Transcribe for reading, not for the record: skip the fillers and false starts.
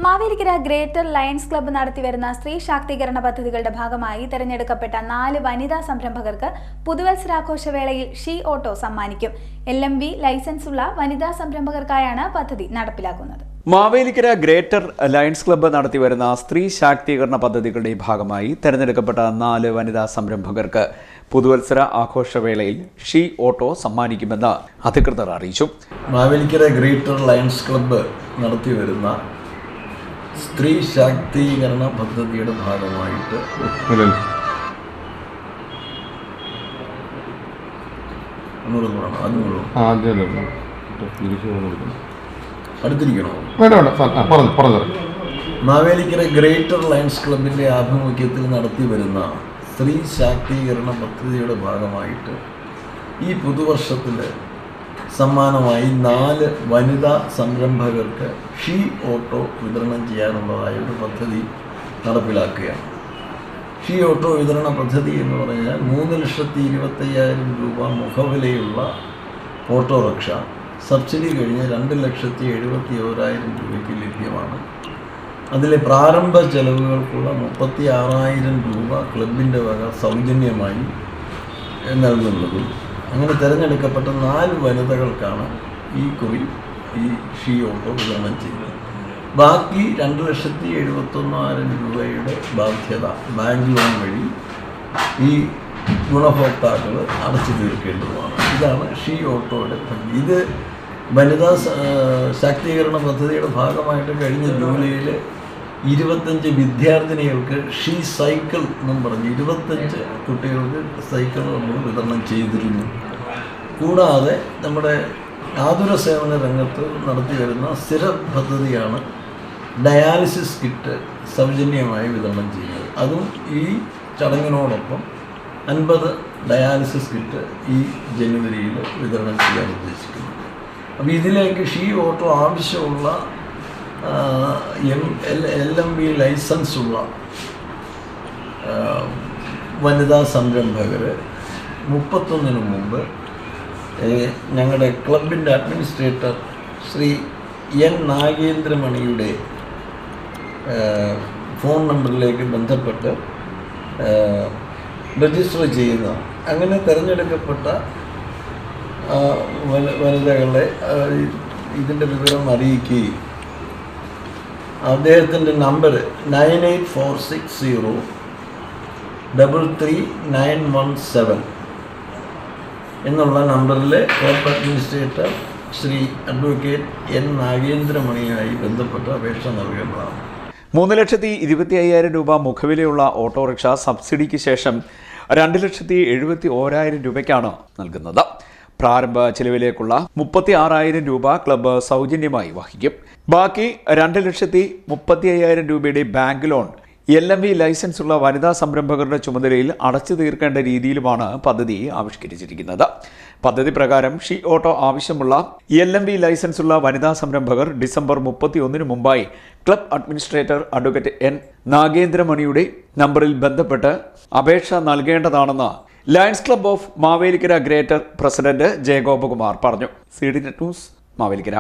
Mavelikkara greater lions club നടത്തിവരുന്ന സ്ത്രീ ശാക്തീകരണ പദ്ധതികളുടെ ഭാഗമായി തെരഞ്ഞെടുക്കപ്പെട്ട 4 വനിതാ സംരംഭകർക്ക് പുതുവത്സരാഘോഷവേളയിൽ ഷീ ഓട്ടോ സമ്മാനിക്കും. LMV ലൈസൻസ് ഉള്ള വനിതാ സംരംഭകർക്കായാണ് പദ്ധതി നടപ്പിലാക്കുന്നത്. മാവേലിക്കര ഗ്രേറ്റർ ലയൺസ് ക്ലബ്ബ് നടത്തിവരുന്ന സ്ത്രീ ശാക്തീകരണ പദ്ധതികളുടെ ഭാഗമായി തെരഞ്ഞെടുക്കപ്പെട്ട 4 വനിതാ സംരംഭകർക്ക് പുതുവത്സര ആഘോഷവേളയിൽ ഷീ ഓട്ടോ സമ്മാനിക്കുമെന്ന് അധികൃതർ അറിയിച്ചു. മാവേലിക്കര ഗ്രേറ്റർ ലയൺസ് ക്ലബ്ബ് നടത്തിവരുന്ന സ്ത്രീ ശാക്തീകരണ പദ്ധതിയുടെ ഭാഗമായിട്ട് മാവേലിക്കര ഗ്രേറ്റർ ലയൺസ് ക്ലബിൻ്റെ ആഭിമുഖ്യത്തിൽ നടത്തി വരുന്ന സ്ത്രീ ശാക്തീകരണ പദ്ധതിയുടെ ഭാഗമായിട്ട് ഈ പുതുവർഷത്തിൽ സമ്മാനമായി 4 വനിതാ സംരംഭകർക്ക് ഷീ ഓട്ടോ വിതരണം ചെയ്യാനുള്ളതായ ഒരു പദ്ധതി നടപ്പിലാക്കുകയാണ്. ഷീ ഓട്ടോ വിതരണ പദ്ധതി എന്ന് പറഞ്ഞാൽ 3,25,000 രൂപ മുഖവിലയുള്ള ഓട്ടോറിക്ഷ സബ്സിഡി കഴിഞ്ഞ് 2,71,000 രൂപയ്ക്ക് ലഭ്യമാണ്. അതിലെ പ്രാരംഭ ചെലവുകൾക്കുള്ള 36,000 രൂപ ക്ലബിൻ്റെ വക സൗജന്യമായി നൽകുന്നതും അങ്ങനെ തിരഞ്ഞെടുക്കപ്പെട്ട 4 വനിതകൾക്കാണ് ഈ കുറി ഈ ഷീ ഓട്ടോ വിതരണം ചെയ്യുന്നത്. ബാക്കി 2,71,000 രൂപയുടെ ബാധ്യത ബാങ്ക് ലോൺ വഴി ഈ ഗുണഭോക്താക്കൾ അടച്ചു തീർക്കേണ്ടതുമാണ്. ഇതാണ് ഷീ ഓട്ടോയുടെ പദ്ധതി. ഇത് വനിതാ ശാക്തീകരണ പദ്ധതിയുടെ ഭാഗമായിട്ട് കഴിഞ്ഞ ജൂലൈയിൽ 25 വിദ്യാർത്ഥിനികൾക്ക് ഷീ സൈക്കിൾ എന്നും പറഞ്ഞ് 25 കുട്ടികൾക്ക് സൈക്കിൾ നമ്മൾ വിതരണം ചെയ്തിരുന്നു. കൂടാതെ നമ്മുടെ ആതുര സേവന രംഗത്ത് നടത്തി വരുന്ന സ്ഥിര പദ്ധതിയാണ് ഡയാലിസിസ് കിറ്റ് സൗജന്യമായി വിതരണം ചെയ്യുന്നത്. അതും ഈ ചടങ്ങിനോടൊപ്പം 50 ഡയാലിസിസ് കിറ്റ് ഈ ജനുവരിയിൽ വിതരണം ചെയ്യാൻ ഉദ്ദേശിക്കുന്നു. അപ്പോൾ ഇതിലേക്ക് ഷീ ഓട്ടോ ആവശ്യമുള്ള LMV ലൈസൻസ് ഉള്ള വനിതാ സംരംഭകർ 31 മുമ്പ് ഞങ്ങളുടെ ക്ലബിൻ്റെ അഡ്മിനിസ്ട്രേറ്റർ ശ്രീ N നാഗേന്ദ്രമണിയുടെ ഫോൺ നമ്പറിലേക്ക് ബന്ധപ്പെട്ട് രജിസ്റ്റർ ചെയ്യുന്ന അങ്ങനെ തിരഞ്ഞെടുക്കപ്പെട്ട വനിതകളെ ഇതിൻ്റെ വിവരം അറിയിക്കുകയും അദ്ദേഹത്തിൻ്റെ നമ്പർ 9846033917 എന്നുള്ള നമ്പറിൽ club administrator Shri advocate N നാഗേന്ദ്രമണിയായി ബന്ധപ്പെട്ട് അപേക്ഷ നൽകേണ്ടതാണ്. 3,25,000 രൂപ മുഖവിലയുള്ള ഓട്ടോറിക്ഷ സബ്സിഡിക്ക് ശേഷം 2,71,000 രൂപയ്ക്കാണ് നൽകുന്നത്. പ്രാരംഭ ചെലവിലേക്കുള്ള 36,000 രൂപ ക്ലബ്ബ് സൗജന്യമായി വഹിക്കും. ബാക്കി 2,35,000 രൂപയുടെ ബാങ്ക് ലോൺ LMV ലൈസൻസ് ഉള്ള വനിതാ സംരംഭകരുടെ ചുമതലയിൽ അടച്ചു തീർക്കേണ്ട രീതിയിലുമാണ് പദ്ധതി ആവിഷ്കരിച്ചിരിക്കുന്നത്. പദ്ധതി പ്രകാരം ഷീ ഓട്ടോ ആവശ്യമുള്ള LMV ലൈസൻസ് ഉള്ള വനിതാ സംരംഭകർ ഡിസംബർ 31 മുമ്പായി ക്ലബ് അഡ്മിനിസ്ട്രേറ്റർ അഡ്വക്കേറ്റ് N നാഗേന്ദ്രമണിയുടെ നമ്പറിൽ ബന്ധപ്പെട്ട് അപേക്ഷ നൽകേണ്ടതാണെന്ന് lions club of Mavelikara greater president Jayagopakumar പറഞ്ഞു. CDNet news Mavelikkara.